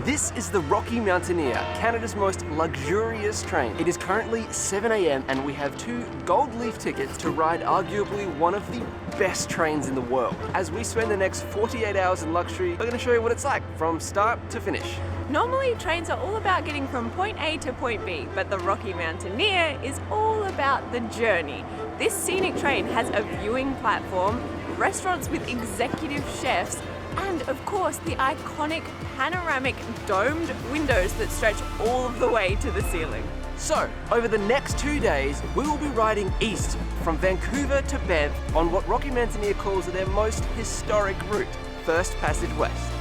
This is the Rocky Mountaineer, Canada's most luxurious train. It is currently 7 AM and we have 2 Goldleaf tickets to ride arguably one of the best trains in the world. As we spend the next 48 hours in luxury, we're going to show you what it's like from start to finish. Normally, trains are all about getting from point A to point B, but the Rocky Mountaineer is all about the journey. This scenic train has a viewing platform, restaurants with executive chefs, and of course the iconic panoramic domed windows that stretch all of the way to the ceiling. So, over the next 2 days, we will be riding east from Vancouver to Banff on what Rocky Mountaineer calls their most historic route, First Passage West.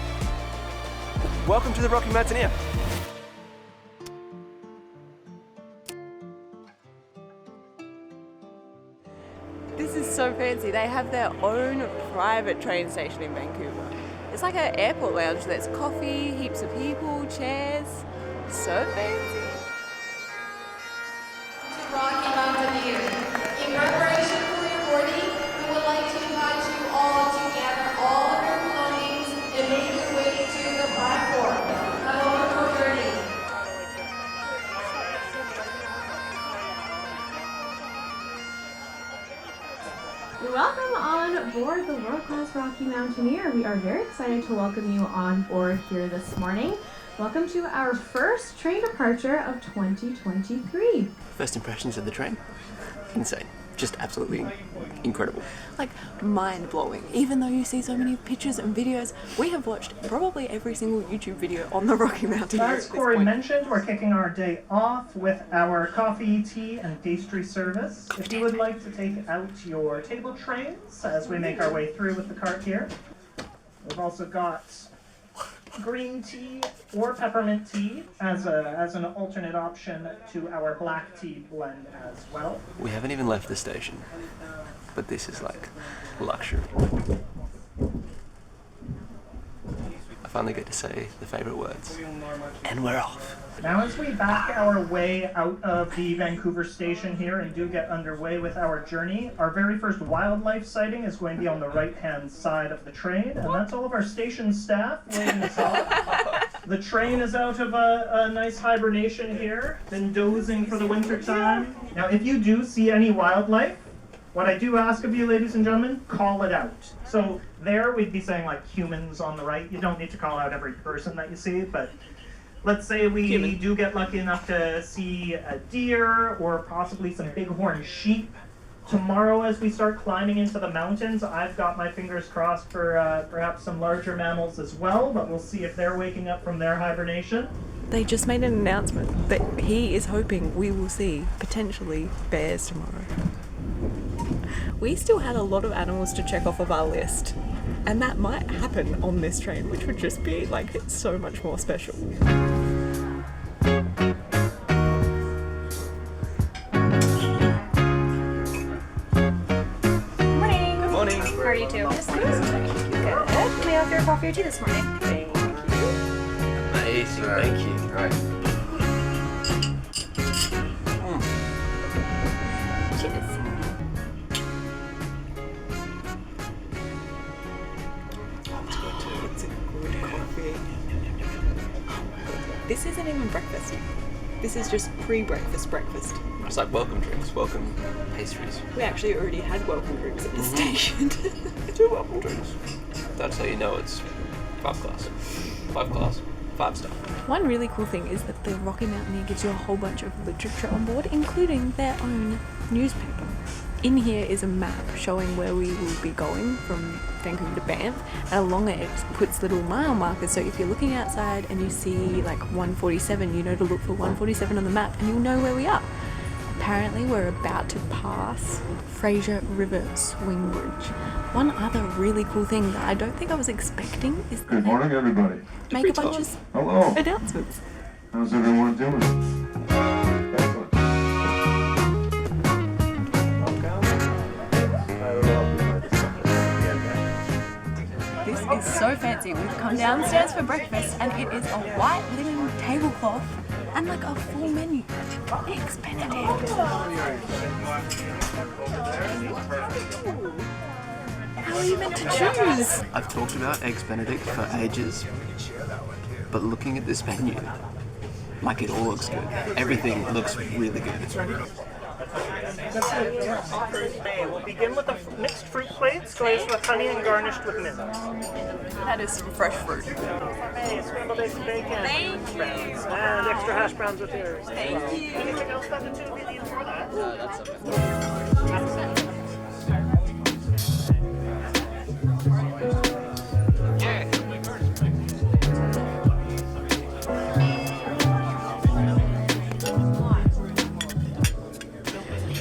Welcome to the Rocky Mountaineer. This is so fancy. They have their own private train station in Vancouver. It's like an airport lounge. There's coffee, heaps of people, chairs. So fancy. Rocky Mountaineer. In preparation for your boarding, we would like to invite you all to gather all of your belongings and make your way to the platform. Have a wonderful journey. Welcome on board the world-class Rocky Mountaineer. We are very excited to welcome you on board here this morning. Welcome to our first train departure of 2023. First impressions of the train? Insane. Just absolutely incredible. Like mind-blowing. Even though you see so many pictures and videos, we have watched probably every single YouTube video on the Rocky Mountaineer. As Corey mentioned, we're kicking our day off with our coffee, tea, and pastry service. If you would like to take out your table trays as we make our way through with the cart here. We've also got green tea or peppermint tea as an alternate option to our black tea blend as well. We haven't even left the station, but this is like luxury. I finally get to say the favorite words, and we're off. Now as we back our way out of the Vancouver station here and do get underway with our journey, our very first wildlife sighting is going to be on the right-hand side of the train, and that's all of our station staff waiting us off. The train is out of a nice hibernation here, been dozing for the winter time. Now if you do see any wildlife, what I do ask of you, ladies and gentlemen, call it out. So there we'd be saying like humans on the right. You don't need to call out every person that you see, but let's say we do get lucky enough to see a deer or possibly some bighorn sheep. Tomorrow as we start climbing into the mountains, I've got my fingers crossed for perhaps some larger mammals as well, but we'll see if they're waking up from their hibernation. They just made an announcement that he is hoping we will see potentially bears tomorrow. We still had a lot of animals to check off of our list, and that might happen on this train, which would just be like so much more special. Morning. Good morning. How are you two? Good. Can we have your coffee or tea this morning? Thank you. Amazing, thank you. All right. Cheers. It's a good coffee. This isn't even breakfast. This is just pre-breakfast breakfast. It's like welcome drinks, welcome pastries. We actually already had welcome drinks at the station. 2 welcome drinks. That's how you know it's 5 class. 5 class. 5 star. One really cool thing is that the Rocky Mountaineer gives you a whole bunch of literature on board, including their own newspaper. In here is a map showing where we will be going from Vancouver to Banff, and along it puts little mile markers, so if you're looking outside and you see like 147, you know to look for 147 on the map and you'll know where we are. Apparently we're about to pass Fraser River Swing Bridge. One other really cool thing that I don't think I was expecting is that Good morning, everybody. make a bunch of Hello. announcements. How's everyone doing? Excellent. This is so fancy. We've come downstairs for breakfast and it is a white linen tablecloth and like a full menu. Eggs Benedict. How are you meant to choose? I've talked about Eggs Benedict for ages. But looking at this menu, like, it all looks good. Everything looks really good. We'll begin with the mixed fruit plates, glazed with honey and garnished with mint. That is some fresh fruit. Hey, scrambled eggs and bacon. Thank you. And extra hash browns with yours. Thank you. Anything else that the two of you need for that? No, that's okay.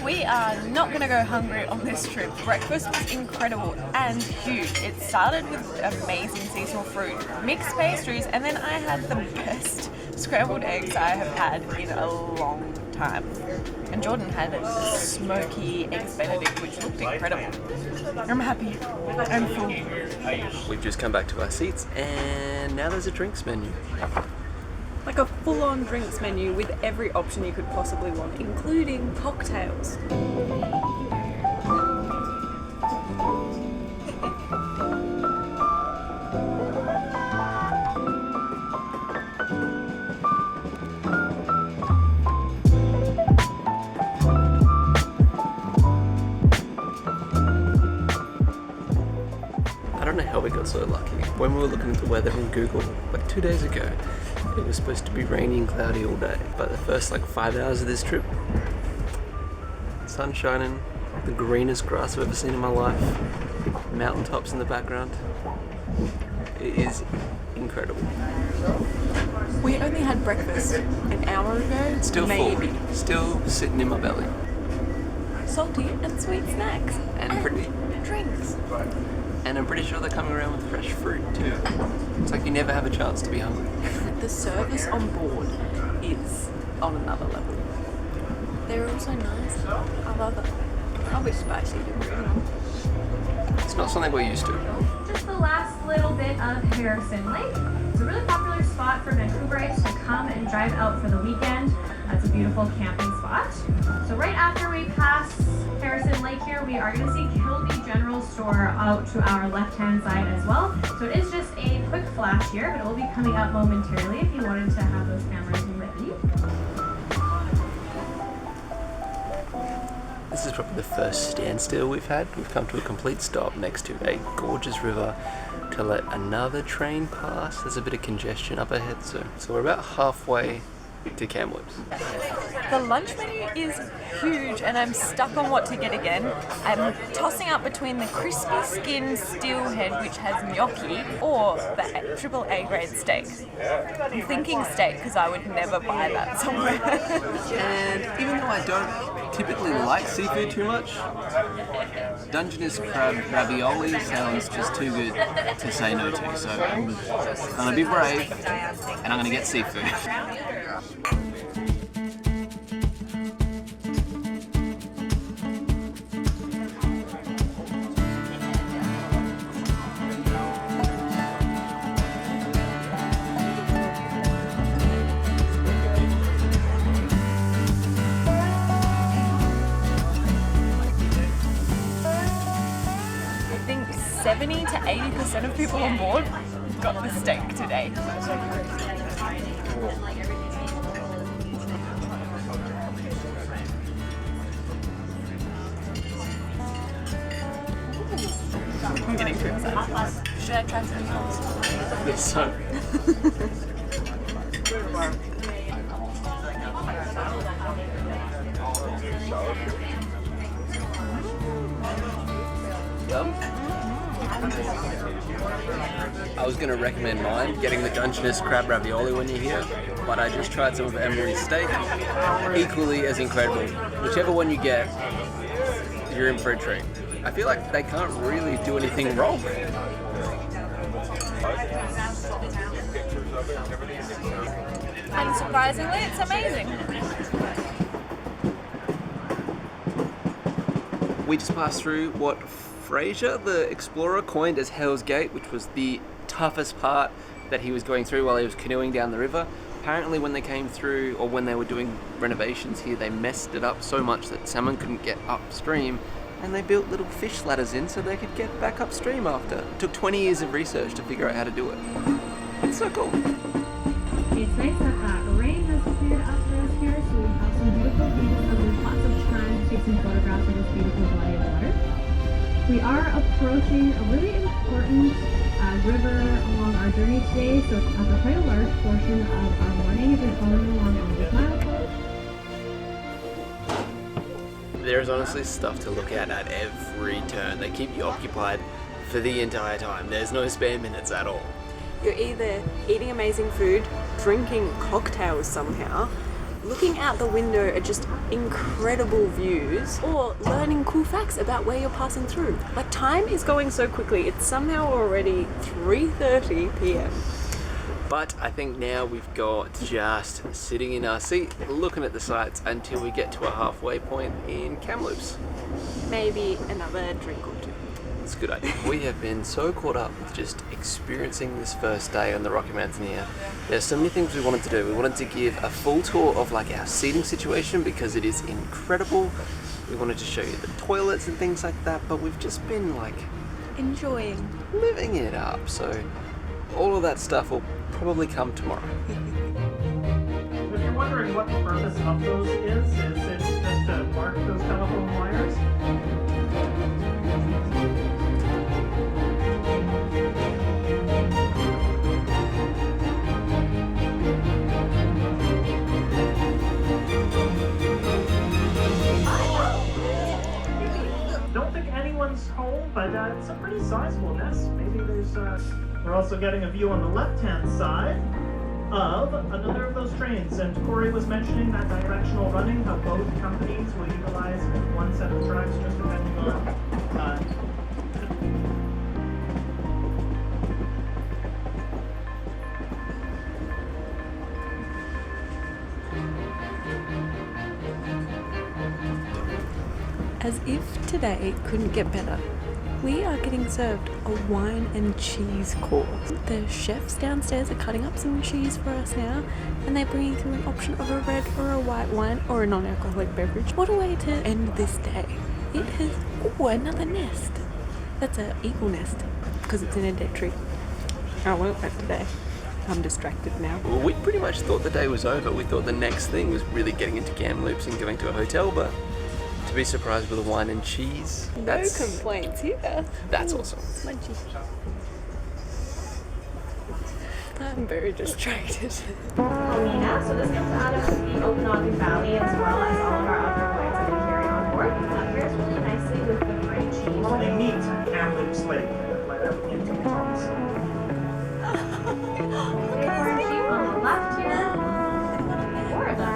We are not going to go hungry on this trip. Breakfast was incredible and huge. It started with amazing seasonal fruit, mixed pastries, and then I had the best scrambled eggs I have had in a long time. And Jordan had a smoky eggs Benedict, which looked incredible. I'm happy. I'm full. We've just come back to our seats, and now there's a drinks menu. Like a full-on drinks menu with every option you could possibly want, including cocktails. I don't know how we got so lucky. When we were looking at the weather on Google, like 2 days ago, it was supposed to be rainy and cloudy all day. But the first 5 hours of this trip, sun shining, the greenest grass I've ever seen in my life, mountaintops in the background. It is incredible. We only had breakfast an hour ago. Still maybe. full, still sitting in my belly. Salty and sweet snacks. And pretty. Drinks. And I'm pretty sure they're coming around with fresh fruit too. It's like you never have a chance to be hungry. The service on board is on another level. They're also nice. I love it. Probably spicy too. It's not something we're used to. Just the last little bit of Harrison Lake. It's a really popular spot for Vancouverites to come and drive out for the weekend. It's a beautiful camping spot. So right after we pass Harrison Lake here, we are going to see Kilby General Store out to our left-hand side as well. So it is just a quick flash here, but it will be coming up momentarily if you wanted to have those cameras ready. This is probably the first standstill we've had. We've come to a complete stop next to a gorgeous river to let another train pass. There's a bit of congestion up ahead, so we're about halfway to Kamloops. The lunch menu is huge and I'm stuck on what to get again. I'm tossing up between the crispy skin steelhead, which has gnocchi, or the AAA grade steak. I'm thinking steak because I would never buy that somewhere. And even though I don't typically like seafood too much, Dungeness crab ravioli sounds just too good to say no to. So I'm gonna be brave and I'm gonna get seafood. I think 70 to 80% of people on board got the steak today. I'm getting too excited. Should I try some else? Yes, so. Yum. I was going to recommend mine, getting the Dungeness crab ravioli when you're here, but I just tried some of Emily's steak, equally as incredible. Whichever one you get, you're in for a treat. I feel like they can't really do anything wrong. And surprisingly, it's amazing. We just passed through what Fraser, the explorer, coined as Hell's Gate, which was the toughest part that he was going through while he was canoeing down the river. Apparently when they came through, or when they were doing renovations here, they messed it up so much that salmon couldn't get upstream, and they built little fish ladders in so they could get back upstream after. It took 20 years of research to figure out how to do it. It's so cool. It's nice that rain has cleared up for us here, so we have some beautiful views and there's lots of time to take some photographs of this beautiful body of water. We are approaching a really important river along our journey today, so it's quite a large portion of our morning if you're following along on this milepost. There's honestly stuff to look at every turn. They keep you occupied for the entire time. There's no spare minutes at all. You're either eating amazing food, drinking cocktails somehow, looking out the window at just incredible views, or learning cool facts about where you're passing through. Like, time is going so quickly, it's somehow already 3:30 p.m. But I think now we've got just sitting in our seat, looking at the sights until we get to a halfway point in Kamloops. Maybe another drink or two. It's a good idea. We have been so caught up with just experiencing this first day on the Rocky Mountaineer. There's so many things we wanted to do. We wanted to give a full tour of like our seating situation because it is incredible. We wanted to show you the toilets and things like that, but we've just been like Enjoying. living it up. So all of that stuff will probably come tomorrow. If you're wondering what the purpose of those is it just to mark those telephone wires? Don't think anyone's home, but it's a pretty sizable nest. Maybe there's we're also getting a view on the left-hand side of another of those trains, and Corey was mentioning that directional running, how both companies will utilize one set of tracks just depending on As if today couldn't get better, we are getting served a wine and cheese course. The chefs downstairs are cutting up some cheese for us now, and they're bringing through an option of a red or a white wine or a non-alcoholic beverage. What a way to end this day. It has, another nest. That's an eagle nest, because it's in a dead tree. I won't that today. I'm distracted now. Well, we pretty much thought the day was over. We thought the next thing was really getting into Kamloops and going to a hotel, but to be surprised with a wine and cheese, No complaints here. that's awesome. Smunchy. I'm very distracted. Almina, so this comes out of the Okanagan Valley as well as all of our other wines that we carry on board. Pairs really nicely with the green cheese. they meet Kamloops Lake into the promise. Orange cheese on the left here. Four of them.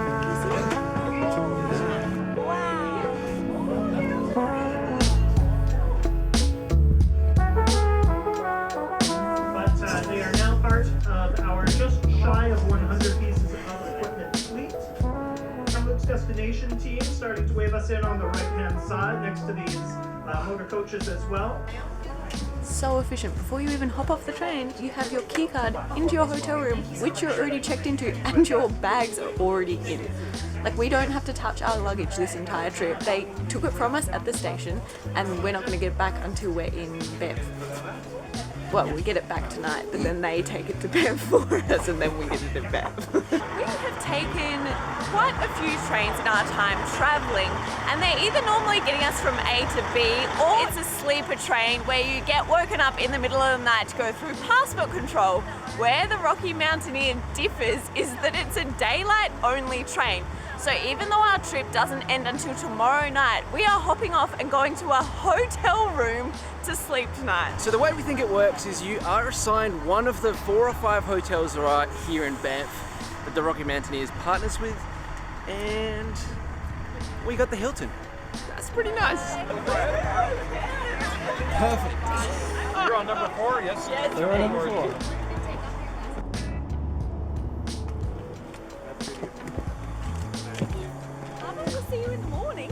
But they are now part of our just shy of 100 pieces of equipment fleet. Kamloops destination team starting to wave us in on the right-hand side next to these motor coaches as well. So efficient. Before you even hop off the train, you have your key card into your hotel room, which you're already checked into, and your bags are already in. Like, we don't have to touch our luggage this entire trip. They took it from us at the station, and we're not going to get it back until we're in Banff. Well, we get it back tonight, but then they take it to Banff for us, and then we get it in Banff. We have taken quite a few trains in our time travelling, and they're either normally getting us from A to B, or it's a sleeper train where you get woken up in the middle of the night to go through passport control. Where the Rocky Mountaineer differs is that it's a daylight-only train. So even though our trip doesn't end until tomorrow night, we are hopping off and going to a hotel room to sleep tonight. So the way we think it works is you are assigned one of the 4 or 5 hotels that are here in Banff that the Rocky Mountaineers partners with, and we got the Hilton. That's pretty nice. Perfect. You're on number 4, yes? Yes, they're on number 4. We'll see you in the morning.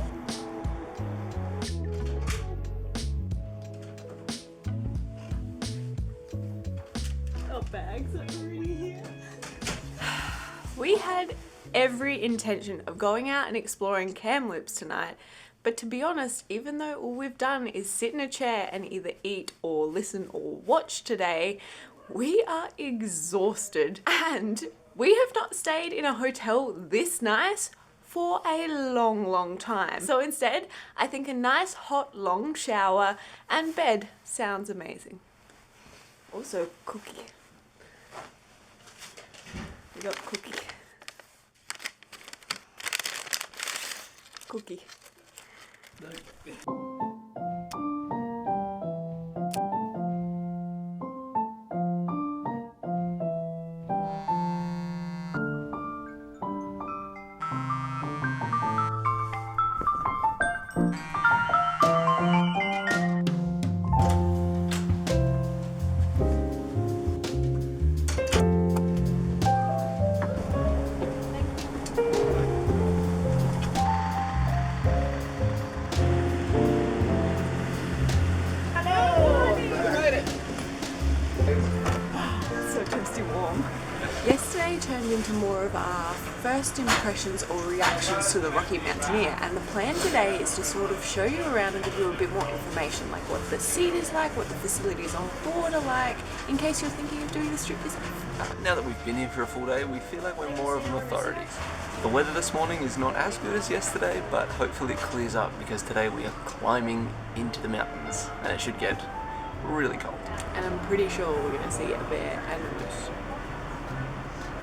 Our bags are already here. We had every intention of going out and exploring Kamloops tonight, but to be honest, even though all we've done is sit in a chair and either eat or listen or watch today, we are exhausted and We have not stayed in a hotel this nice for a long time. So instead, I think a nice hot long shower and bed sounds amazing. Also cookie. We got cookie. Cookie. So toasty warm. Yesterday turned into more of our first impressions or reactions to the Rocky Mountaineer, and the plan today is to sort of show you around and give you a bit more information, like what the seat is like, what the facilities on board are like, in case you're thinking of doing this trip yourself. Now that we've been here for a full day, we feel like we're more of an authority. The weather this morning is not as good as yesterday, but hopefully it clears up because today we are climbing into the mountains and it should get really cold. And I'm pretty sure we're going to see a bear and a moose.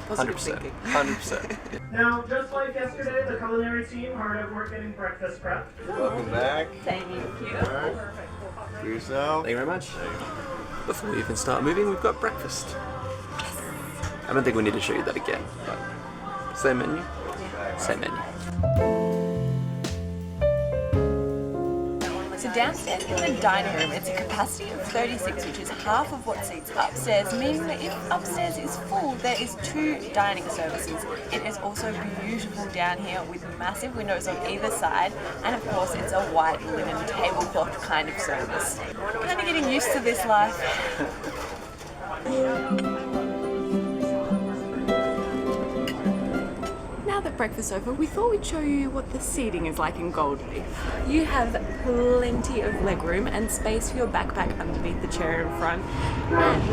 Positive 100%. thinking. 100%. Now, just like yesterday, the culinary team hard at work getting breakfast prepped. Welcome back. Thank you. Alright. For yourself. Thank you very much. Before we even start moving, we've got breakfast. I don't think we need to show you that again, but same menu, same menu. So downstairs in the dining room, it's a capacity of 36, which is half of what seats upstairs, meaning that if upstairs is full, there is 2 dining services. It is also beautiful down here with massive windows on either side, and of course it's a white linen tablecloth kind of service. Kind of getting used to this life. Now that breakfast's over, we thought we'd show you what the seating is like in Goldleaf. You have plenty of legroom and space for your backpack underneath the chair in front, and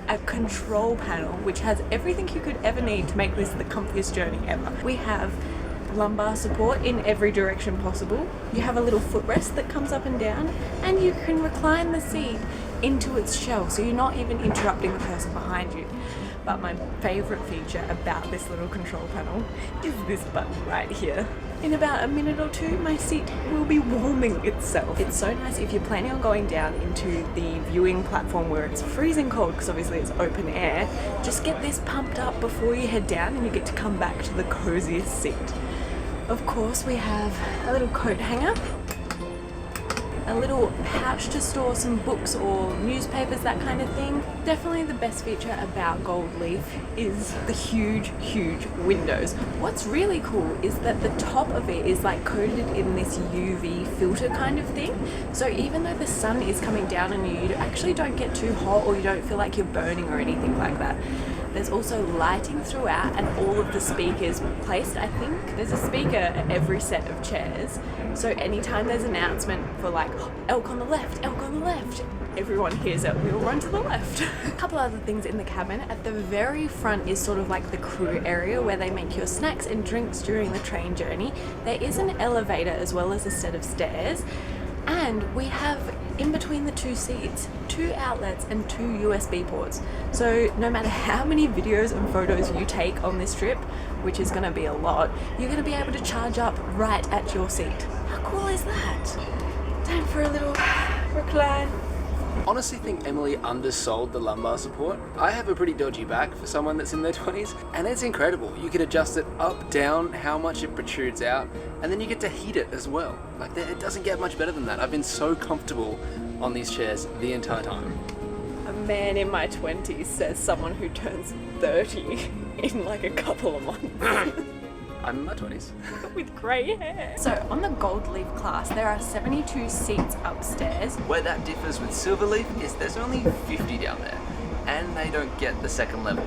a control panel which has everything you could ever need to make this the comfiest journey ever. We have lumbar support in every direction possible. You have a little footrest that comes up and down, and you can recline the seat into its shell so you're not even interrupting the person behind you. But my favourite feature about this little control panel is this button right here. In about a minute or two, my seat will be warming itself. It's so nice if you're planning on going down into the viewing platform where it's freezing cold, because obviously it's open air. Just get this pumped up before you head down and you get to come back to the coziest seat. Of course, we have a little coat hanger, a little pouch to store some books or newspapers, that kind of thing. Definitely the best feature about Goldleaf is the huge windows. What's really cool is that the top of it is like coated in this UV filter kind of thing. So even though the sun is coming down on you, you actually don't get too hot or you don't feel like you're burning or anything like that. There's also lighting throughout and all of the speakers placed. I think there's a speaker at every set of chairs. So anytime there's an announcement for like, elk on the left, everyone hears it, we'll run to the left. A couple other things in the cabin. At the very front is sort of like the crew area where they make your snacks and drinks during the train journey. There is an elevator as well as a set of stairs. And we have, in between the 2 seats, 2 outlets and 2 USB ports. So no matter how many videos and photos you take on this trip, which is going to be a lot, you're going to be able to charge up right at your seat. How cool is that? Time for a little recline. Honestly think Emily undersold the lumbar support. I have a pretty dodgy back for someone that's in their 20s, and it's incredible. You can adjust it up, down, how much it protrudes out, and then you get to heat it as well. Like, it doesn't get much better than that. I've been so comfortable on these chairs the entire time. A man in my 20s says someone who turns 30 in like a couple of months. I'm in my 20s. With grey hair. So on the Goldleaf class, there are 72 seats upstairs. Where that differs with Silverleaf is there's only 50 down there, and they don't get the second level.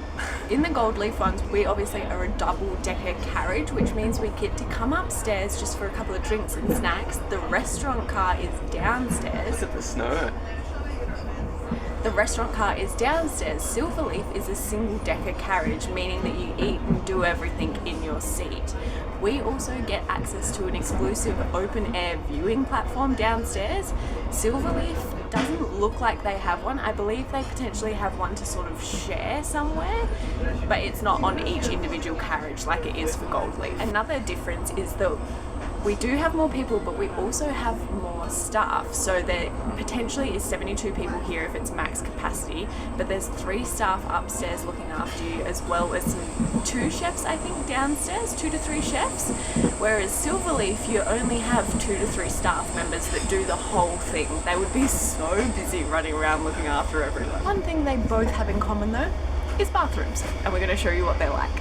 In the Goldleaf ones, we obviously are a double-decker carriage, which means we get to come upstairs just for a couple of drinks and snacks. The restaurant car is downstairs. Look at the snow. The restaurant car is downstairs. Silverleaf is a single-decker carriage, meaning that you eat and do everything in your seat. We also get access to an exclusive open-air viewing platform downstairs. Silverleaf doesn't look like they have one. I believe they potentially have one to sort of share somewhere, but it's not on each individual carriage like it is for Goldleaf. Another difference is that we do have more people, but we also have more staff. So there potentially is 72 people here if it's max capacity, but there's 3 staff upstairs looking after you, as well as 2 chefs, I think, downstairs, 2 to 3 chefs. Whereas Silverleaf, you only have 2 to 3 staff members that do the whole thing. They would be so busy running around looking after everyone. One thing they both have in common though is bathrooms, and we're going to show you what they're like.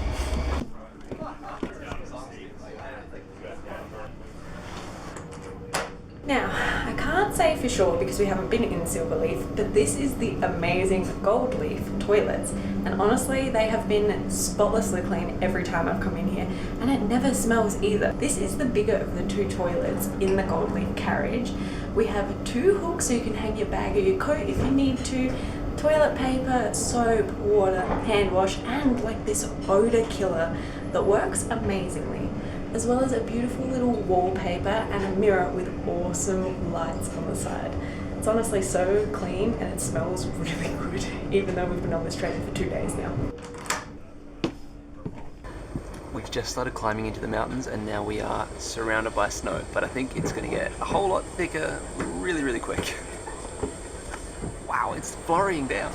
Now, I can't say for sure because we haven't been in Silverleaf, but this is the amazing Goldleaf toilets. And honestly, they have been spotlessly clean every time I've come in here, and it never smells either. This is the bigger of the 2 toilets in the Goldleaf carriage. We have 2 hooks so you can hang your bag or your coat if you need to, toilet paper, soap, water, hand wash, and like this odor killer that works amazingly, as well as a beautiful little wallpaper and a mirror with awesome lights on the side. It's honestly so clean and it smells really good, even though we've been on this train for 2 days now. We've just started climbing into the mountains and now we are surrounded by snow, but I think it's going to get a whole lot thicker really, really quick. Wow, it's flurrying down.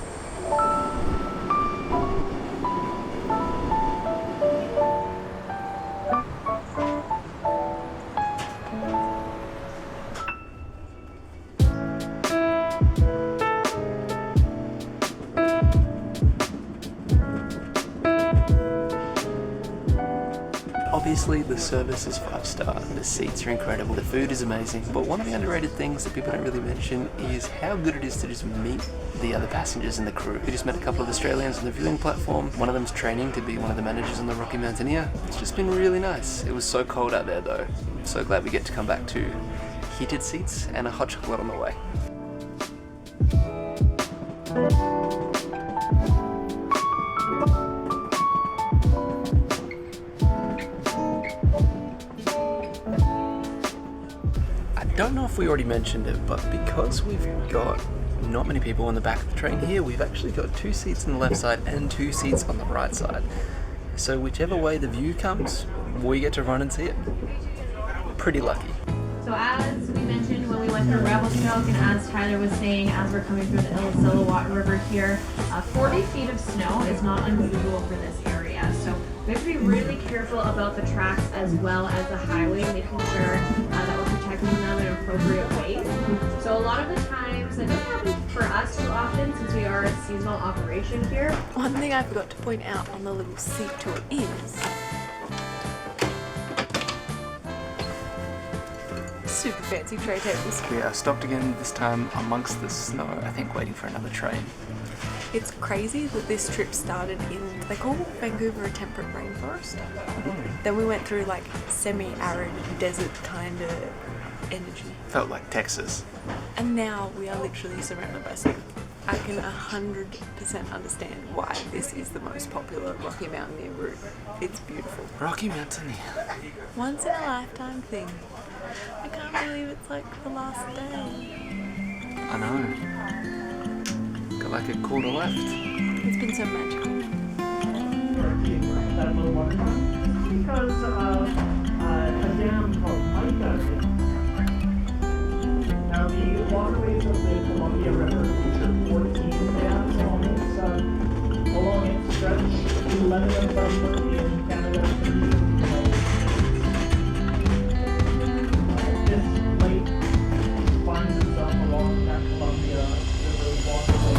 Obviously, the service is 5-star, the seats are incredible, the food is amazing, but one of the underrated things that people don't really mention is how good it is to just meet the other passengers and the crew. We just met a couple of Australians on the viewing platform. One of them's training to be one of the managers on the Rocky Mountaineer. It's just been really nice. It was so cold out there though. I'm so glad we get to come back to heated seats and a hot chocolate on the way. I don't know if we already mentioned it, but because we've got not many people in the back of the train here, we've actually got 2 seats on the left side and 2 seats on the right side. So whichever way the view comes, we get to run and see it. Pretty lucky. So as we mentioned when we went through Revelstoke, and as Tyler was saying, as we're coming through the Illecillewaet River here, 40 feet of snow is not unusual for this area. So we have to be really careful about the tracks as well as the highway, making sure that we're protecting them in appropriate ways. So a lot of the times, it doesn't happen for us too often since we are a seasonal operation here. One thing I forgot to point out on the little seat tour is super fancy tray tables. We are stopped again, this time amongst the snow, I think waiting for another train. It's crazy that this trip started in, they call Vancouver a temperate rainforest. Then we went through like semi-arid desert kind of energy. Felt like Texas. And now we are literally surrounded by snow. I can 100% understand why this is the most popular Rocky Mountaineer route. It's beautiful. Rocky Mountaineer. Once in a lifetime thing. I can't believe it's like the last day. I know. Got like a quarter left. It's been so magical. That little one. Because of a dam called Python. Now the waterways of the Columbia River feature 14 dams along its stretch, 11 of them in Canada. This lake finds itself along that Columbia River waterway.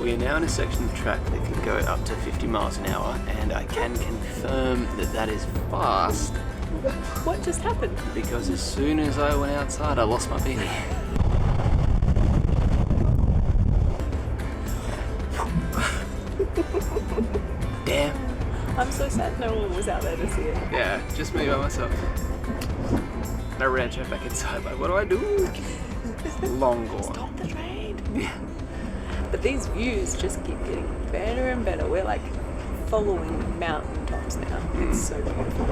We are now in a section of track that can go up to 50 miles an hour, and I can confirm that that is fast. What just happened? Because as soon as I went outside, I lost my beanie. Damn. I'm so sad no one was out there to see it. Yeah, just me by myself. And I ran straight back inside, like, what do I do? Long gone. Stop the train. Yeah. But these views just keep getting better and better. We're like following mountain tops now. It's so beautiful.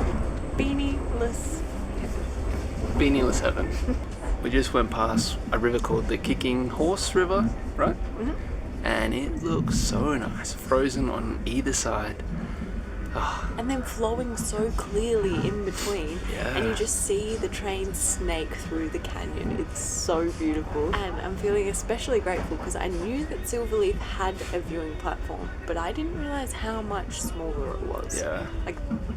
Beanie-less heaven. Beanie-less heaven. We just went past a river called the Kicking Horse River, right? Mm-hmm. And it looks so nice, frozen on either side. Oh. And then flowing so clearly in between, Yeah. and you just see the train snake through the canyon. It's so beautiful, and I'm feeling especially grateful because I knew that Silverleaf had a viewing platform, but I didn't realize how much smaller it was. Yeah. Like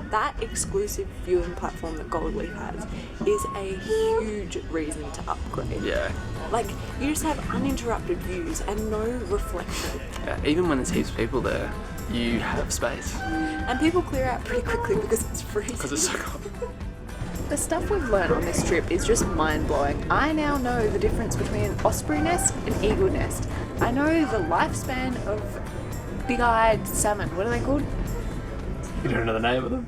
that exclusive viewing platform that Goldleaf has is a huge reason to upgrade. Yeah. Like you just have uninterrupted views and no reflection. Yeah. Even when there's heaps of people there, you have space. And people clear out pretty quickly because it's freezing. Because it's so cold. The stuff we've learned on this trip is just mind-blowing. I now know the difference between an osprey nest and eagle nest. I know the lifespan of big-eyed salmon. What are they called? You don't know the name of them?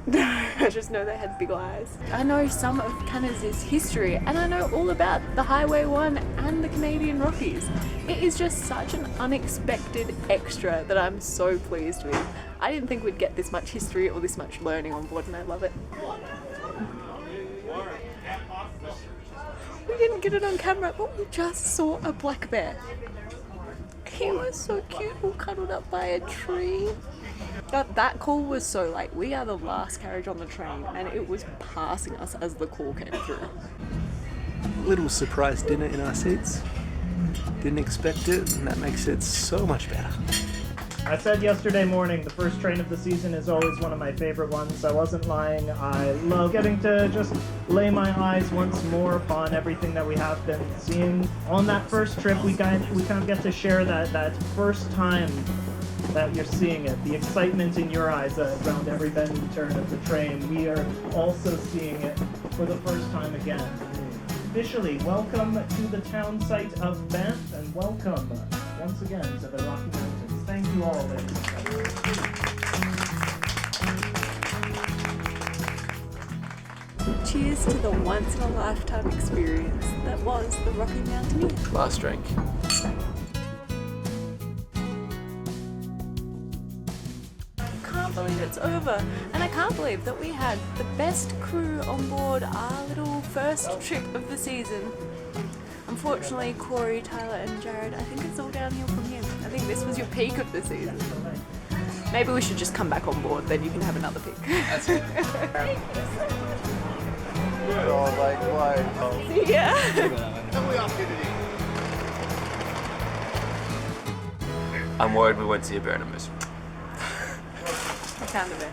I just know they had big eyes. I know some of Canada's history, and I know all about the Highway 1 and the Canadian Rockies. It is just such an unexpected extra that I'm so pleased with. I didn't think we'd get this much history or this much learning on board, and I love it. We didn't get it on camera, but we just saw a black bear. He was so cute, all cuddled up by a tree. But that call was so late. We are the last carriage on the train, and it was passing us as the call came through. Little surprise dinner in our seats. Didn't expect it, and that makes it so much better. I said yesterday morning, the first train of the season is always one of my favorite ones. I wasn't lying. I love getting to just lay my eyes once more upon everything that we have been seeing. On that first trip, we kind of get to share that first time that you're seeing it, the excitement in your eyes around every bend and turn of the train. We are also seeing it for the first time again. Officially, welcome to the town site of Banff, and welcome once again to the Rocky Mountains. Thank you all, ladies and gentlemen. Cheers to the once-in-a-lifetime experience that was the Rocky Mountaineer. Last drink. I can't believe it's over, and I can't believe that we had the best crew on board our little first trip of the season. Unfortunately, Corey, Tyler and Jared, I think it's all downhill from here. I think this was your peak of the season. Maybe we should just come back on board, then you can have another peak. That's it. Oh, like what? See ya! I'm worried we won't see a bear in a moose. I found a bear.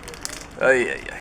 Oh yeah, yeah.